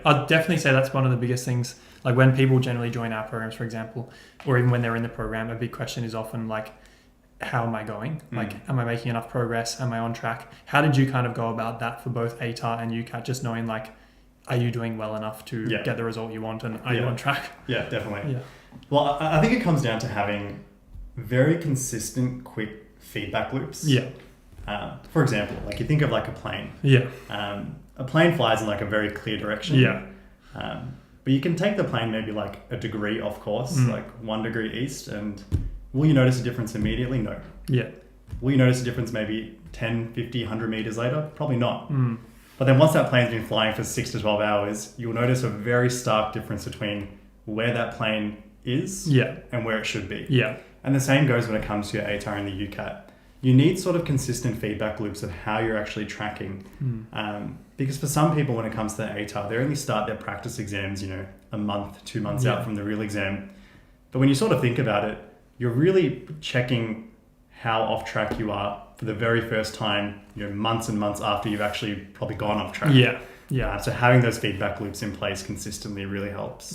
I'd definitely say that's one of the biggest things. Like when people generally join our programs, for example, or even when they're in the program, a big question is often like, how am I going? Like, am I making enough progress? Am I on track? How did you kind of go about that for both ATAR and UCAT? Just knowing like, are you doing well enough to get the result you want, and are you on track? Yeah, definitely. Yeah. Well, I think it comes down to having very consistent, quick feedback loops. Yeah. For example, like you think of like a plane. Yeah. A plane flies in like a very clear direction. Yeah. But you can take the plane maybe like a degree off course, like 1 degree east, and will you notice a difference immediately? No. Yeah. Will you notice a difference maybe 10, 50, 100 meters later? Probably not. But then once that plane's been flying for 6 to 12 hours, you'll notice a very stark difference between where that plane is and where it should be. Yeah. And the same goes when it comes to your ATAR and the UCAT. You need sort of consistent feedback loops of how you're actually tracking. Because for some people, when it comes to the ATAR, they only start their practice exams, you know, a month, 2 months out from the real exam. But when you sort of think about it, you're really checking how off track you are for the very first time, you know, months and months after you've actually probably gone off track. Yeah. Yeah. So having those feedback loops in place consistently really helps.